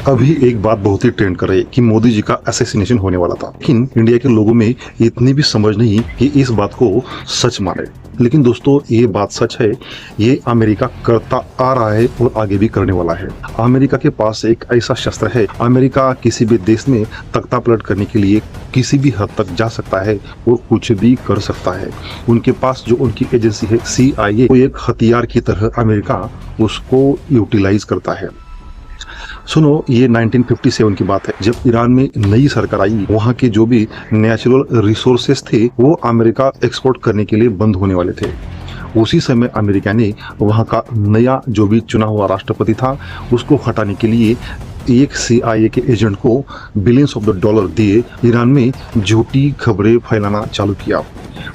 अभी एक बात बहुत ही ट्रेंड कर रही है कि मोदी जी का असैसिनेशन होने वाला था, लेकिन इंडिया के लोगों में इतनी भी समझ नहीं कि इस बात को सच माने। लेकिन दोस्तों, ये बात सच है। ये अमेरिका करता आ रहा है और आगे भी करने वाला है। अमेरिका के पास एक ऐसा शस्त्र है। अमेरिका किसी भी देश में तख्ता पलट करने के लिए किसी भी हद तक जा सकता है और कुछ भी कर सकता है। उनके पास जो उनकी एजेंसी है CIA, वो एक हथियार की तरह अमेरिका उसको यूटिलाइज करता है। सुनो, ये 1957 की बात है, जब ईरान में नई सरकार आई। वहाँ के जो भी नेचुरल रिसोर्सेस थे वो अमेरिका एक्सपोर्ट करने के लिए बंद होने वाले थे। उसी समय अमेरिका ने वहाँ का नया जो भी चुना हुआ राष्ट्रपति था उसको हटाने के लिए एक CIA के एजेंट को बिलियंस ऑफ द डॉलर दिए ईरान में झूठी खबरें फैलाना चालू किया।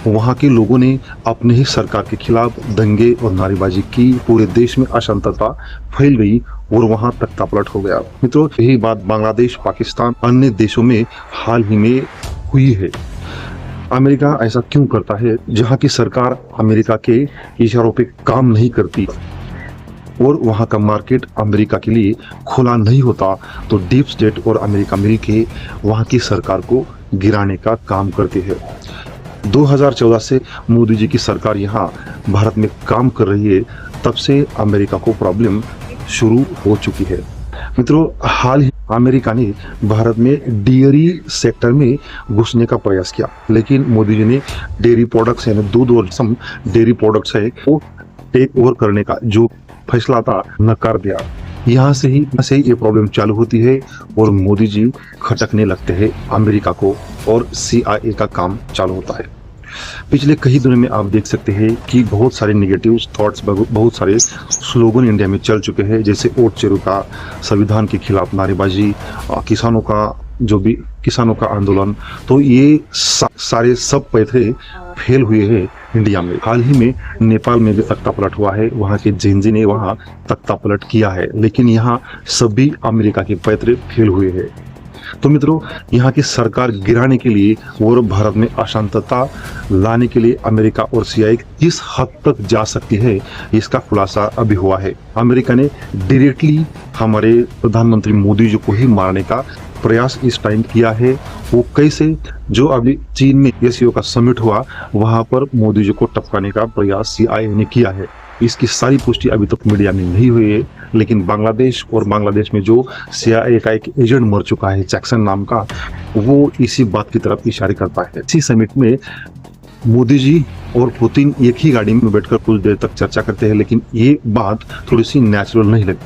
वहाँ के लोगों ने अपने ही सरकार के खिलाफ दंगे और नारेबाजी की। पूरे देश में अशांतता फैल गई और वहाँ तख्ता पलट हो गया। मित्रों, यही बात बांग्लादेश, पाकिस्तान, अन्य देशों में हाल ही में हुई है। अमेरिका ऐसा क्यों करता है? जहाँ की सरकार अमेरिका के इशारों पे काम नहीं करती और वहाँ का मार्केट अमेरिका के लिए खुला नहीं होता, तो डीप स्टेट और अमेरिका मिलके वहाँ की सरकार को गिराने का काम करते हैं। 2014 से मोदी जी की सरकार यहाँ भारत में काम कर रही है, तब से अमेरिका को प्रॉब्लम शुरू हो चुकी है। मित्रों, हाल ही अमेरिका ने भारत में डेयरी सेक्टर में घुसने का प्रयास किया, लेकिन मोदी जी ने डेयरी प्रोडक्ट्स यानी दूध और सम डेयरी प्रोडक्ट्स है वो टेक ओवर करने का जो फैसला था नकार दिया। यहाँ से ही ये प्रॉब्लम चालू होती है और मोदी जी खटकने लगते हैं अमेरिका को और CIA का काम चालू होता है। पिछले कई दिनों में आप देख सकते हैं कि बहुत सारे नेगेटिव थॉट्स, बहुत सारे स्लोगन इंडिया में चल चुके हैं, जैसे वोट चोरी का, संविधान के खिलाफ नारेबाजी, किसानों का आंदोलन। तो ये सारे सब पैसे फेल हुए हैं इंडिया में। हाल ही में नेपाल में भी तख्ता पलट हुआ है, वहाँ के जेनजी ने वहाँ तख्ता पलट किया है, लेकिन यहाँ सभी अमेरिका के पैतरे फेल हुए हैं। तो मित्रों, यहाँ की सरकार गिराने के लिए और भारत में अशांतता लाने के लिए अमेरिका और CIA किस हद तक जा सकती है, इसका खुलासा अभी हुआ है। अमेरिका ने डायरेक्टली हमारे प्रधानमंत्री मोदी जी को ही मारने का प्रयास इस टाइम किया है। वो कैसे? जो अभी चीन में SCO का समिट हुआ, वहां पर मोदी जी को टपकाने का प्रयास CIA ने किया है। इसकी सारी पुष्टि अभी तक मीडिया में नहीं हुई है, लेकिन बांग्लादेश में जो CIA का एक एजेंट मर चुका है जैक्सन नाम का, वो इसी बात की तरफ इशारे करता है। इसी समिट में मोदी जी और पुतिन एक ही गाड़ी में बैठकर कुछ देर तक चर्चा करते हैं, लेकिन ये बात थोड़ी सी नेचुरल नहीं लगती।